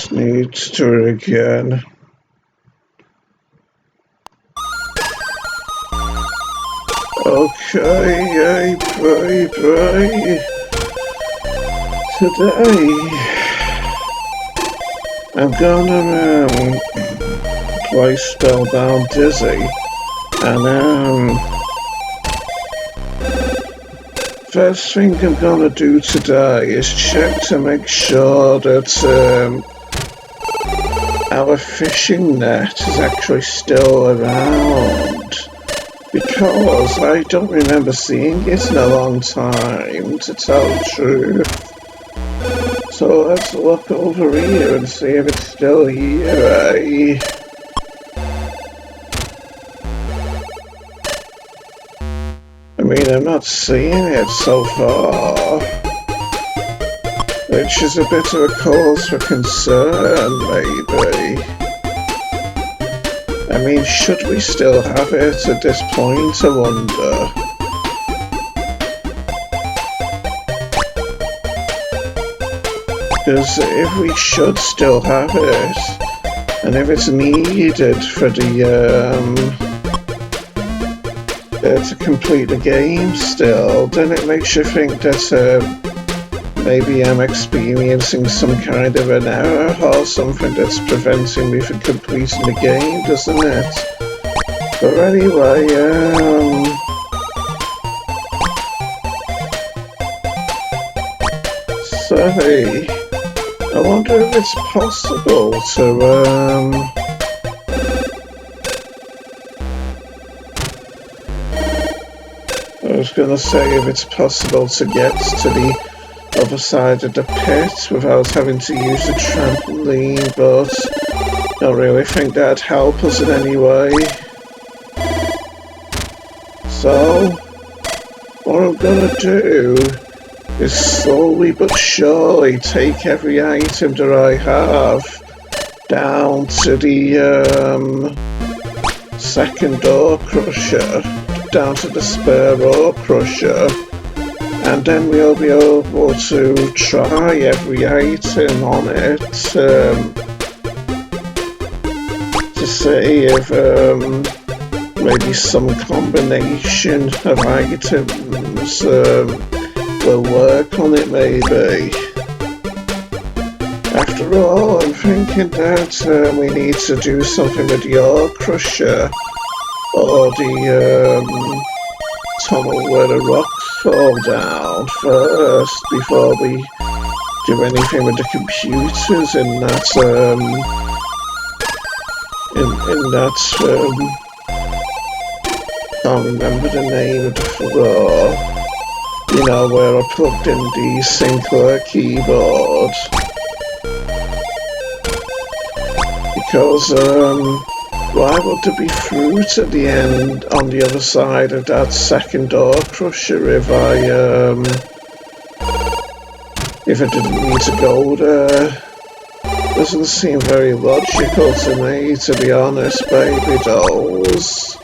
just need to do it again. Okay, pray. Today, I'm gonna play Spellbound Dizzy, and first thing I'm gonna do today is check to make sure that our fishing net is actually still around, because I don't remember seeing it in a long time, to tell the truth. So let's look over here and see if it's still here, eh? I mean, I'm not seeing it so far, which is a bit of a cause for concern, maybe. I mean, should we still have it at this point, I wonder? Because if we should still have it, and if it's needed for the, to complete the game still, then it makes you think that maybe I'm experiencing some kind of an error or something that's preventing me from completing the game, doesn't it? But anyway, say, I wonder if it's possible to, I was gonna say if it's possible to get to the other side of the pit without having to use the trampoline, but I don't really think that'd help us in any way. So, what I'm gonna do is slowly but surely take every item that I have down to the second ore crusher, down to the spare ore crusher, and then we'll be able to try every item on it to see if maybe some combination of items will work on it, maybe. After all, I'm thinking that we need to do something with the ore crusher, or the tunnel where the rocks fall down first, before we do anything with the computers in that, can't remember the name of the floor. You know, where I plugged in the Sinclair keyboard. Because, why would there be fruit at the end on the other side of that second ore crusher if I didn't need to go there? Doesn't seem very logical to me, to be honest, baby dolls.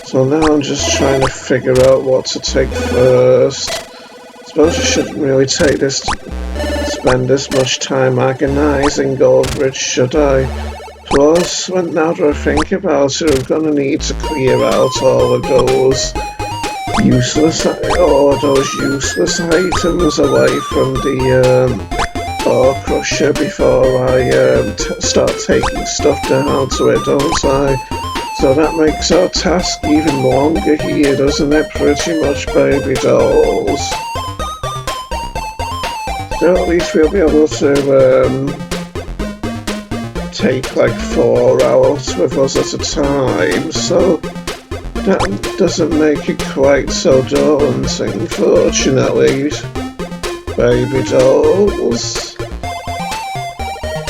So now I'm just trying to figure out what to take first. I suppose I shouldn't really spend this much time agonizing over it, should I? Plus, now that I think about it, I'm gonna need to clear out all of those useless items away from the ore crusher before I start taking stuff down to it, don't I? So that makes our task even longer here, doesn't it? Pretty much, baby dolls. So at least we'll be able to take like 4 hours with us at a time, so that doesn't make it quite so daunting, fortunately, baby dolls.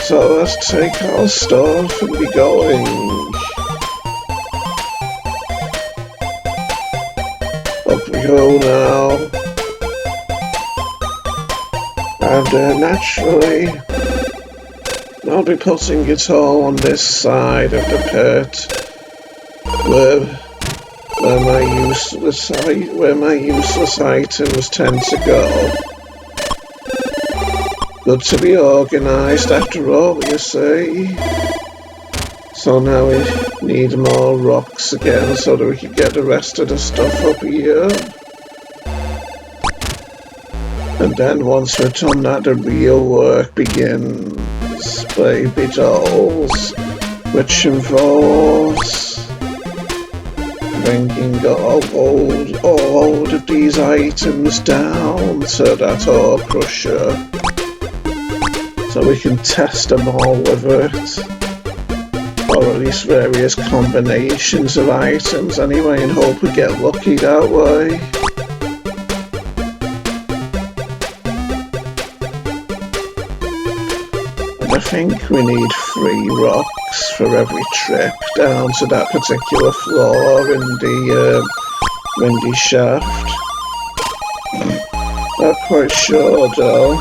So let's take our stuff and be going. Up we go now, and naturally I'll be putting it all on this side of the pit, where my useless items tend to go. good to be organised after all, you see. So now we need more rocks again so that we can get the rest of the stuff up here. And then once we're done that, the real work begins, baby dolls, which involves bringing all of these items down to that ore crusher so we can test them all with it, or at least various combinations of items anyway, and hope we get lucky that way. And I think we need 3 rocks for every trip down to that particular floor in the windy shaft. Not quite sure though.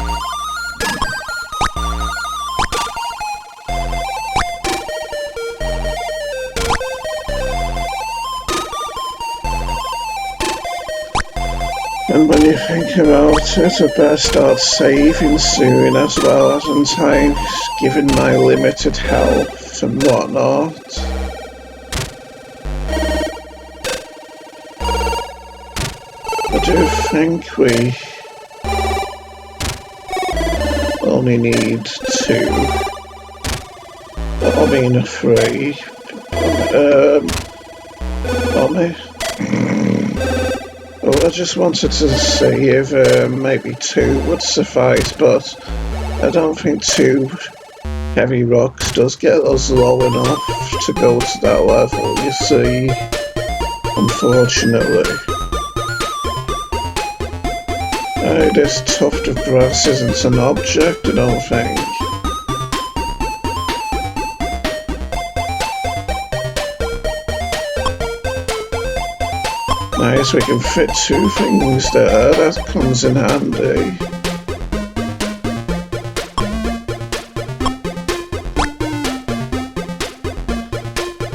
And when you think about it, I better start saving soon as well as in time, given my limited health and whatnot. I do think we only need 2. I mean 3. I just wanted to see if maybe 2 would suffice, but I don't think 2 heavy rocks does get us low enough to go to that level, you see, unfortunately. This tuft of grass isn't an object, I don't think. Nice, we can fit 2 things there, that comes in handy.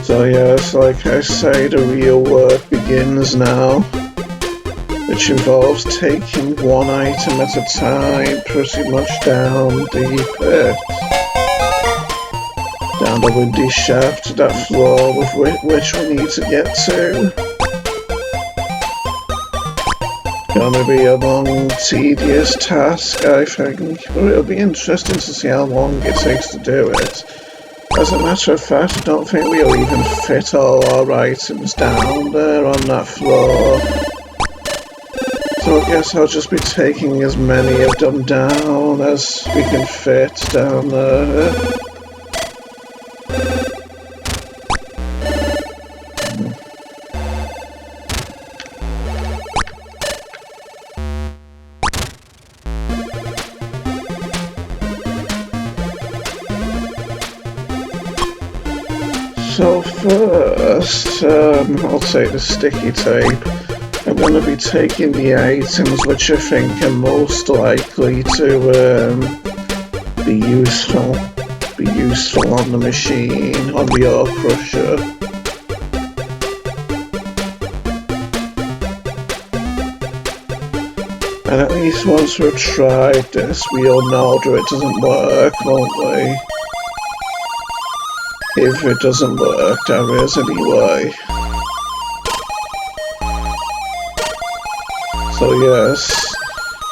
So yes, like I say, the real work begins now, which involves taking 1 item at a time, pretty much down the pit. Down the windy shaft to that floor with which we need to get to. Gonna be a long, tedious task, I think, but it'll be interesting to see how long it takes to do it. As a matter of fact, I don't think we'll even fit all our items down there on that floor. So I guess I'll just be taking as many of them down as we can fit down there. So first, I'll take the sticky tape. I'm going to be taking the items which I think are most likely to be useful on the machine, on the ore crusher. And at least once we've tried this, we'll know that it doesn't work, won't we? If it doesn't work, there is anyway. So yes,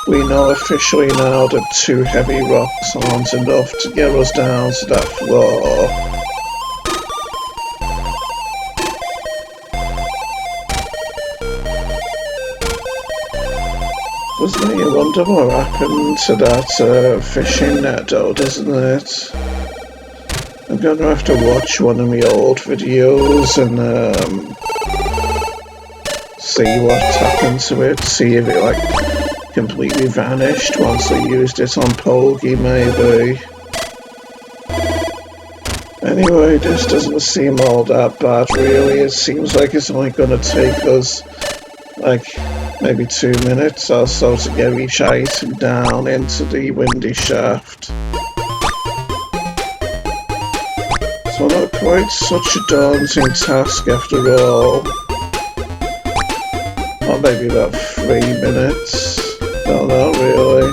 we know officially now that 2 heavy rocks aren't enough to get us down to that floor. Does make you wonder what happened to that fishing net though, doesn't it? I'm gonna have to watch one of my old videos and see what's happened to it, see if it like completely vanished once I used it on Pogi maybe. Anyway, this doesn't seem all that bad really. It seems like it's only gonna take us like maybe 2 minutes or so to get each item down into the windy shaft. So not quite such a daunting task after all. Or maybe about 3 minutes. No, not really.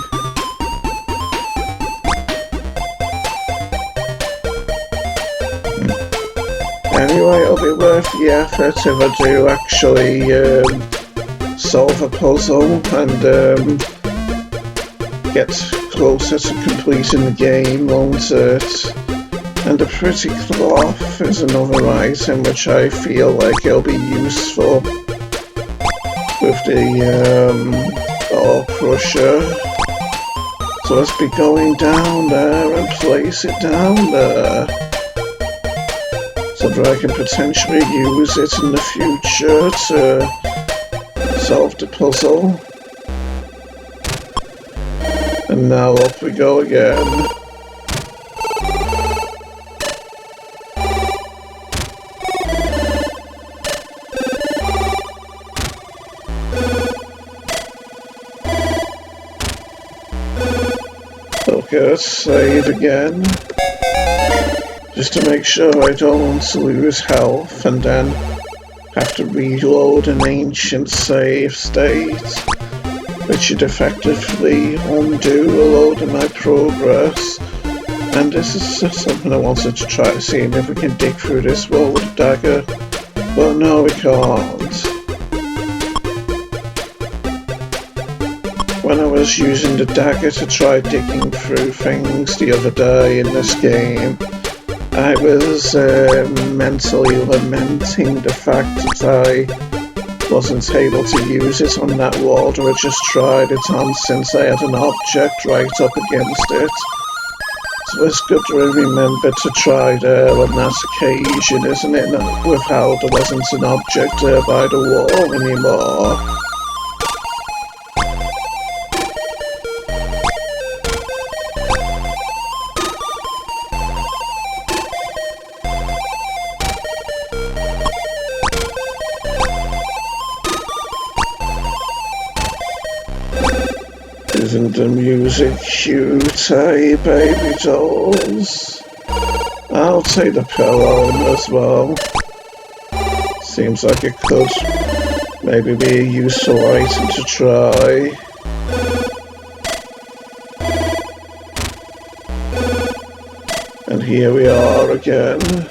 Anyway, it'll be worth the effort if I do actually solve a puzzle and get closer to completing the game, won't it? And a pretty cloth is another item which I feel like it'll be useful with the ore crusher. So let's be going down there and place it down there, so that I can potentially use it in the future to solve the puzzle. And now up we go again. Okay, let's save again, just to make sure I don't lose health and then have to reload an ancient save state, which should effectively undo a load of my progress. And this is just something I wanted to try to see if we can dig through this wall with a dagger, but no, we can't. When I was using the dagger to try digging through things the other day in this game, I was mentally lamenting the fact that I wasn't able to use it on that wall that I just tried it on, since I had an object right up against it. So it's good to remember to try there on that occasion, isn't it? With how there wasn't an object there by the wall anymore. Isn't the music cute, eh, baby dolls? I'll take the pillow as well. Seems like it could maybe be a useful item to try. And here we are again.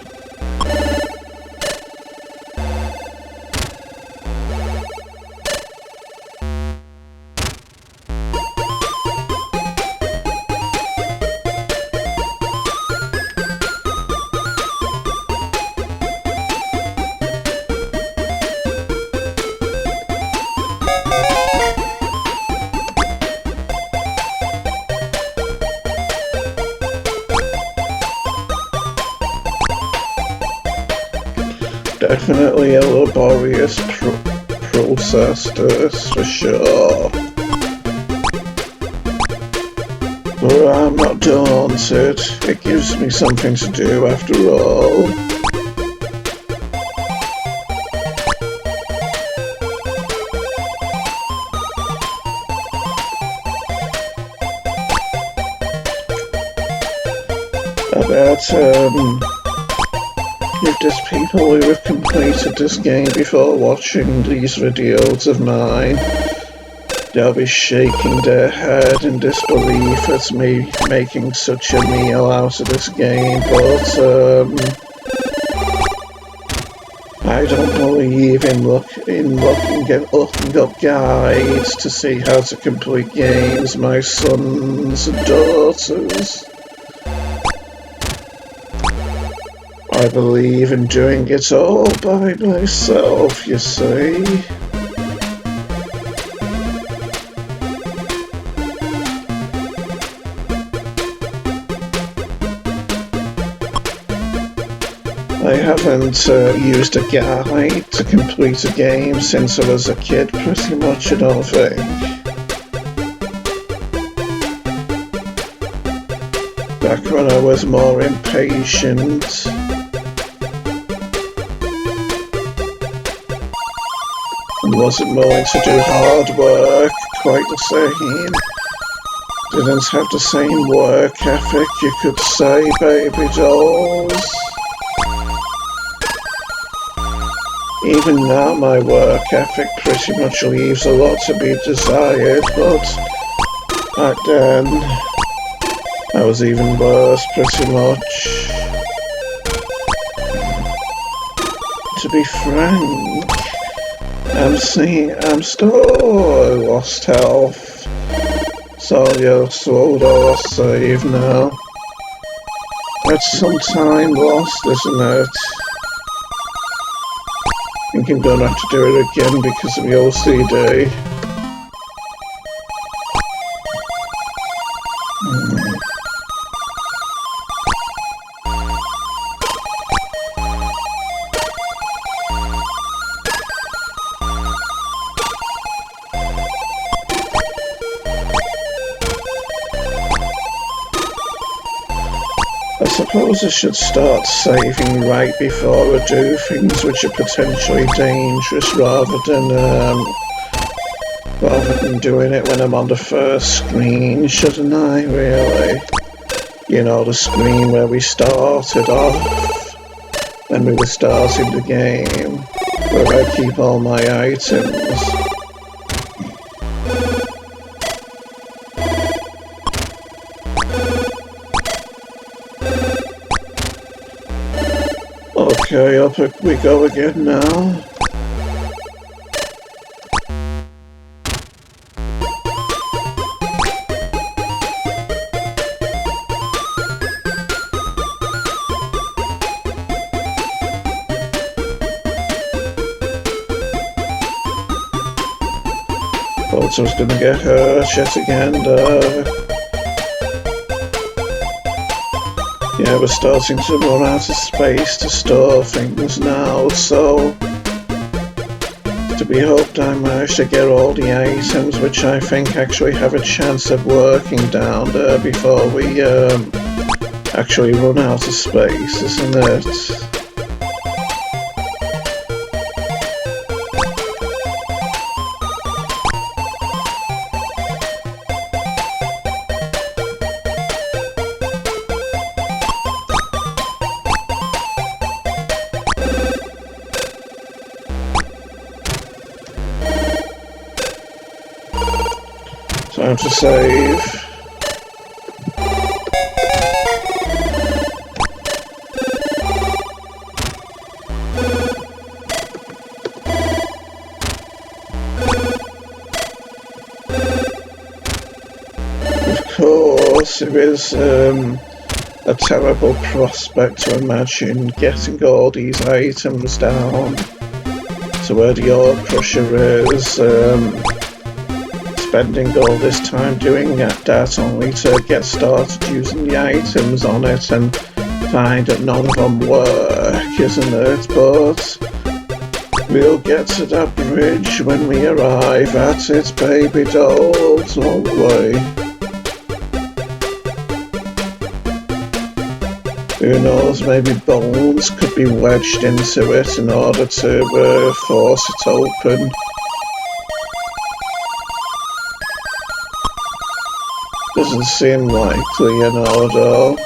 Definitely a laborious process, this for sure. But I'm not daunted. It gives me something to do after all. I bet if there's people who have completed this game before watching these videos of mine, they'll be shaking their head in disbelief at me making such a meal out of this game, but I don't believe in looking up guides to see how to complete games, my sons and daughters. I believe in doing it all by myself, you see. I haven't used a guide to complete a game since I was a kid, pretty much, I don't think. Back when I was more impatient. And wasn't willing to do hard work quite the same. Didn't have the same work ethic, you could say, baby dolls. Even now my work ethic pretty much leaves a lot to be desired, but back then I was even worse, pretty much. to be frank, I'm still lost health. So you're slowed or lost save now. That's some time lost, isn't it? I think I'm gonna have to do it again because of the OCD. I suppose I should start saving right before I do things which are potentially dangerous rather than doing it when I'm on the first screen, shouldn't I, really? You know, the screen where we started off, when we were starting the game, where I keep all my items. Okay, up we go again now. Thought I was gonna get hurt yet again, yeah, we're starting to run out of space to store things now, so to be hoped I manage to get all the items which I think actually have a chance of working down there before we actually run out of space, isn't it? Time to save. Of course, it is a terrible prospect to imagine getting all these items down to where the ore crusher is. Spending all this time doing that only to get started using the items on it and find that none of them work, isn't it? But we'll get to that bridge when we arrive at it, baby dolls, won't we? Who knows, maybe bones could be wedged into it in order to force it open. Doesn't seem likely, you know, though.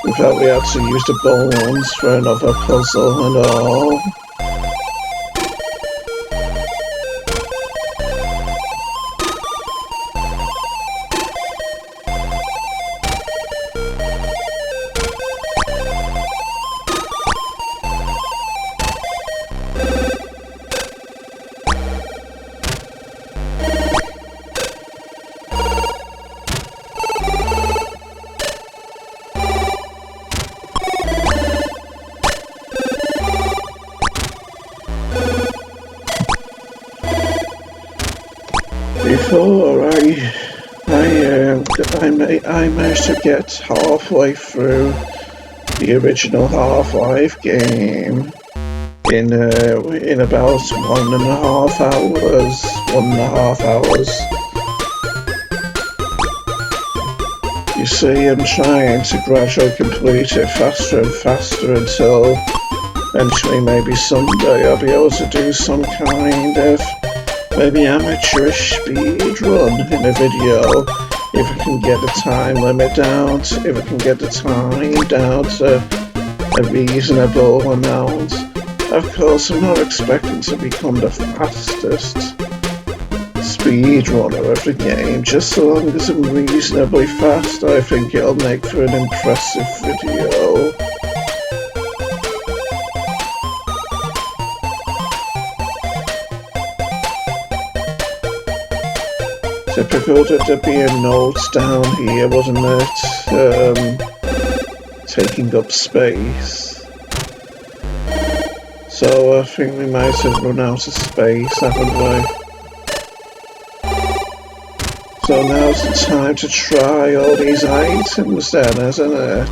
In fact, we had to use the bones for another puzzle and all. Before I managed to get halfway through the original Half-Life game in about 1.5 hours. 1.5 hours. You see, I'm trying to gradually complete it faster and faster until eventually maybe someday I'll be able to do some kind of maybe amateurish speed run in a video if I can get the time limit down, if I can get the time down to a reasonable amount. Of course, I'm not expecting to become the fastest speedrunner of the game, just so long as I'm reasonably fast. I think it'll make for an impressive video. Typical that there be a note down here, wasn't it? Taking up space. So I think we might have run out of space, haven't we? So now's the time to try all these items then, isn't it?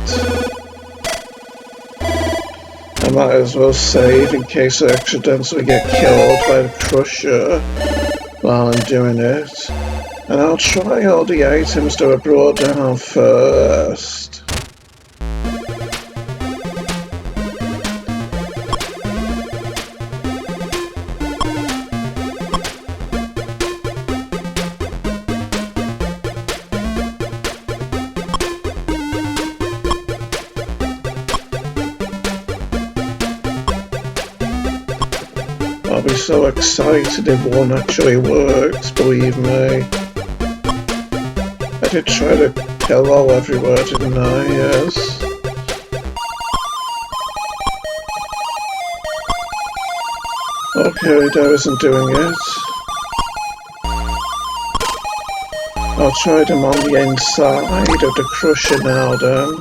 I might as well save in case I accidentally get killed by the crusher while I'm doing it. And I'll try all the items that were brought down first. I'll be so excited if one actually works, believe me. I did try to hello everywhere, didn't I? Yes. Okay, that isn't doing it. I'll try them on the inside of the crusher now then.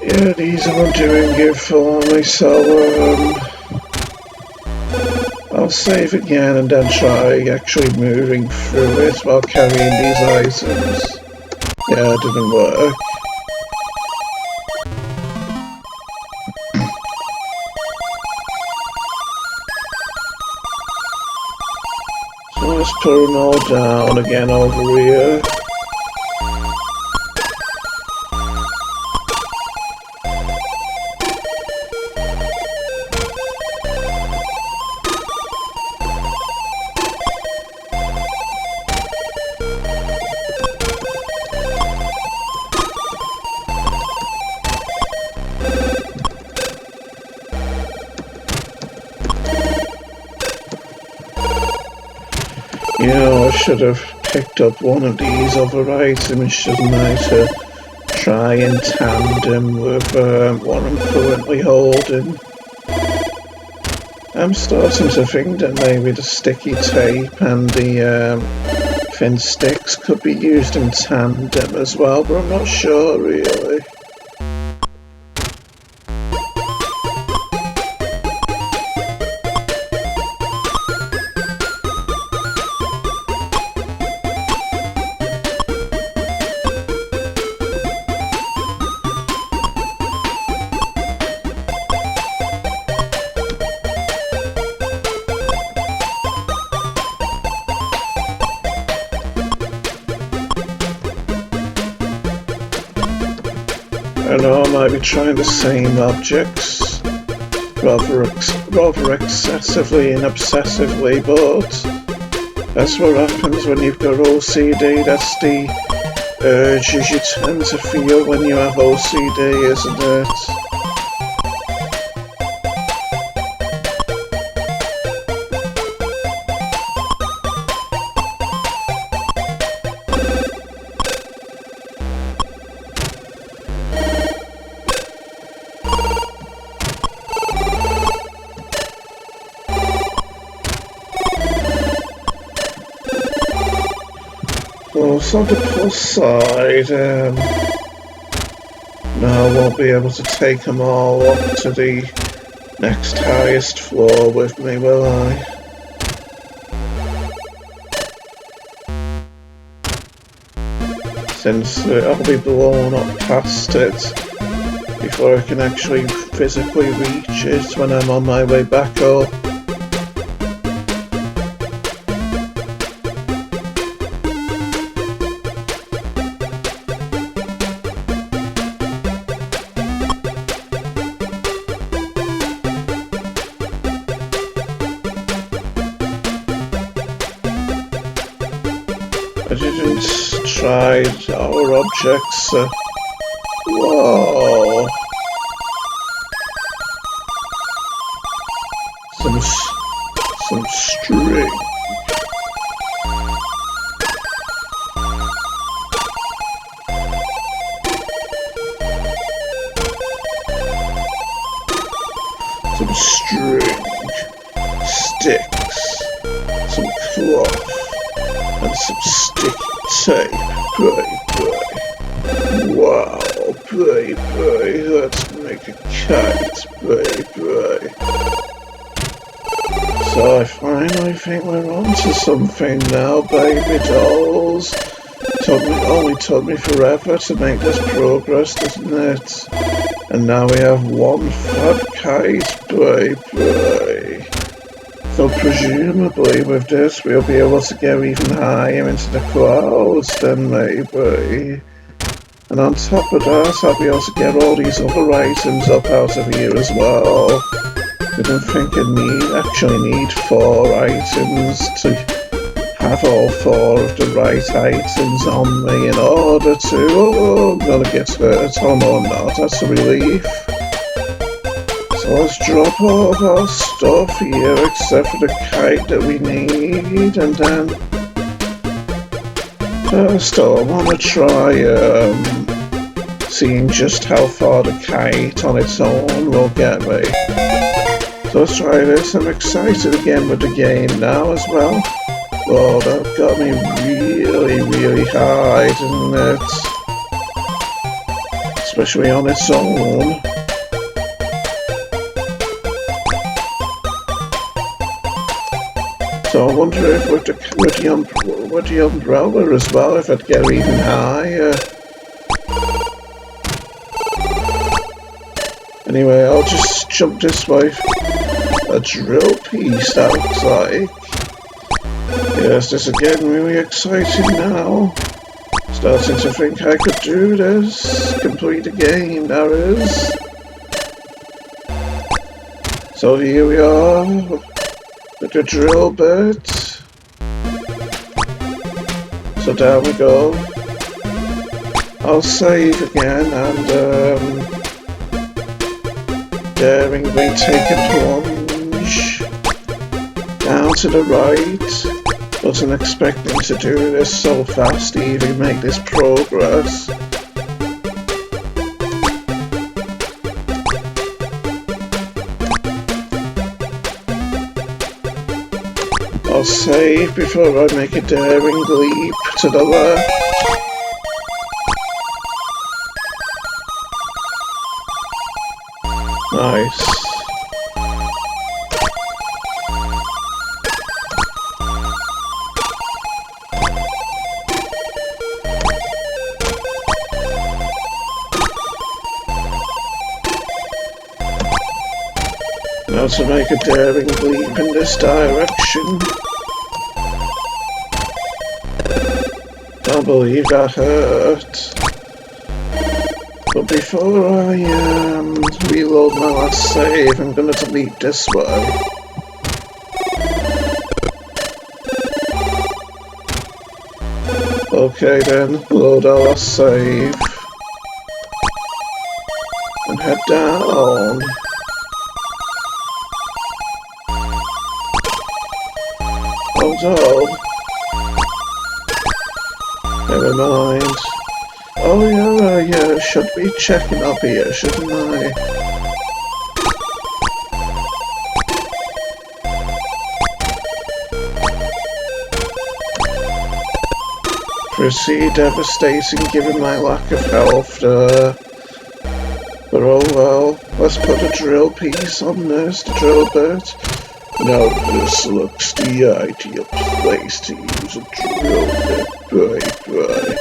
Yeah, these aren't doing it for me, so I'll save again and then try actually moving through it while carrying these items. Yeah, it didn't work. So let's put them all down again over here. You know, I should have picked up one of these other items, shouldn't I, to try in tandem with what I'm currently holding. I'm starting to think that maybe the sticky tape and the thin sticks could be used in tandem as well, but I'm not sure really. I know I might be trying the same objects rather excessively and obsessively, but that's what happens when you've got OCD. That's the urges you tend to feel when you have OCD, isn't it? Well, so on the plus side, now I won't be able to take them all up to the next highest floor with me, will I? Since I'll be blown up past it before I can actually physically reach it when I'm on my way back up. I didn't tried our objects. Whoa. Some string. Some string, sticks, some cloth, and some sticky tape. Wow, let's make a kite, So I finally think we're onto something now, baby dolls. Only took me forever to make this progress, didn't it? And now we have one fat kite, baby. So presumably with this we'll be able to get even higher into the clouds then, maybe. And on top of that, I'll be able to get all these other items up out of here as well. I don't think I actually need 4 items to have all 4 of the right items on me in order to... Oh, I'm gonna get hurt. Oh no, I'm not. That's a relief. So let's drop all of our stuff here except for the kite that we need, and then... First I want to try seeing just how far the kite on its own will get me. So let's try this. I'm excited again with the game now as well. Oh, that got me really high, didn't it? Especially on its own. So I wonder if with the umbrella as well, if I'd get even higher. Anyway, I'll just jump this way. A drill piece, that looks like. Yes, this is getting really exciting now. Starting to think I could do this. Complete the game, that is. So here we are, with the drill bit. So down we go. I'll save again and daringly take a plunge down to the right. Wasn't expecting to do this so fast to even make this progress. I'll save before I make a daring leap to the left. Nice. Now to make a daring leap in this direction. Can't believe that hurt. But before I reload my last save, I'm gonna delete this way. Okay then, load our last save. And head down. Oh no. Never mind. Oh yeah, should be checking up here, shouldn't I? Pretty devastating given my lack of health there. But oh well, let's put a drill piece on this, the drill bit. Now this looks the ideal place to use a drill bit, right.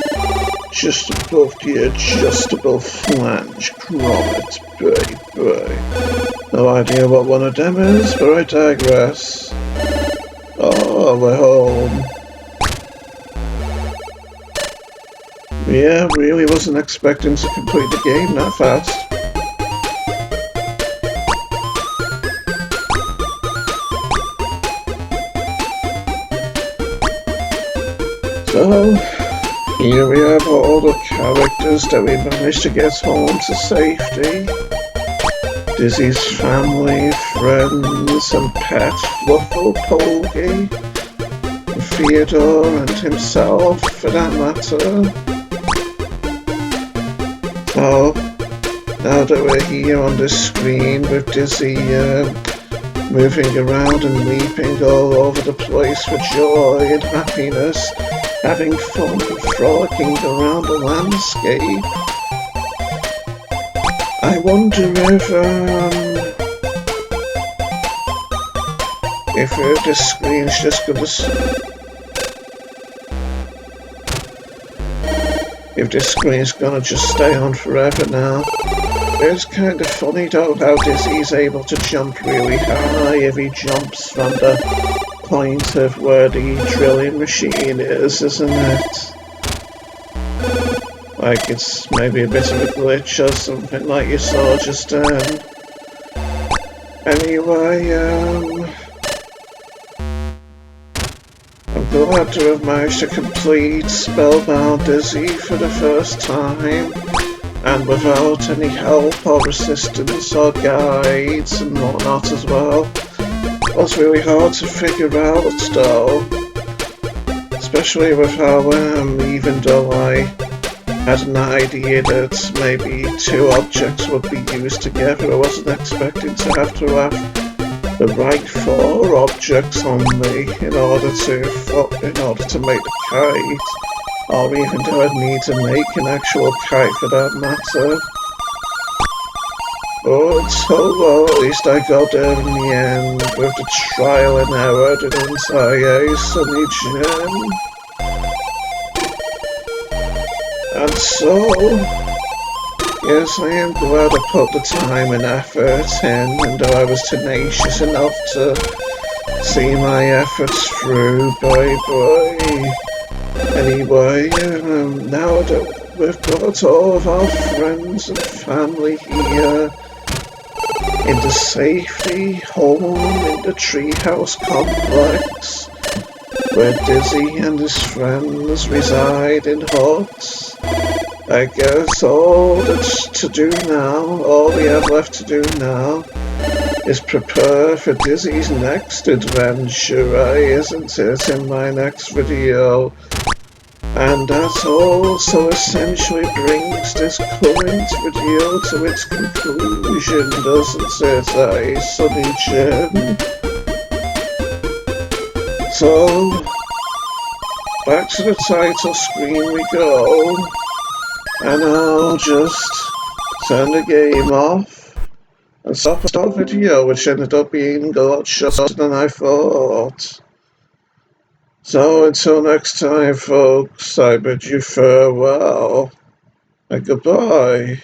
Just above the adjustable flange grommet, right. No idea what one of them is, but I digress. Oh, we're home. Yeah, really wasn't expecting to complete the game that fast. So, Here we have all the characters that we managed to get home to safety. Dizzy's family, friends, and pet Fluffle Pogie, and Theodore and himself, for that matter. So, now that we're here on the screen with Dizzy moving around and leaping all over the place for joy and happiness, having fun frolicking around the landscape, I wonder if the screen's just gonna if this screen's gonna just stay on forever now. It's kind of funny though how Dizzy's able to jump really high if he jumps from the point of where the drilling machine is, isn't it? Like it's maybe a bit of a glitch or something like you saw just then. Anyway, I'm glad to have managed to complete Spellbound Dizzy for the first time, and without any help or assistance or guides and whatnot as well. It was really hard to figure out though, especially with how even though I had an idea that maybe two objects would be used together, I wasn't expecting to have the right four objects on me in order to make the kite, or even though I'd need to make an actual kite for that matter. But oh well, at least I got there in the end with the trial and error, didn't I, Sunny Jim? And so, yes, I am glad I put the time and effort in, and though I was tenacious enough to see my efforts through, boy. Anyway, now that we've got all of our friends and family here, in the safety home in the treehouse complex, where Dizzy and his friends reside in huts, I guess all we have left to do now, is prepare for Dizzy's next adventure, isn't it, in my next video? And that also essentially brings this current video to its conclusion, doesn't it, Sunny Jim? So, back to the title screen we go, and I'll just turn the game off and stop the video, which ended up being a lot shorter than I thought. So until next time, folks, I bid you farewell and goodbye.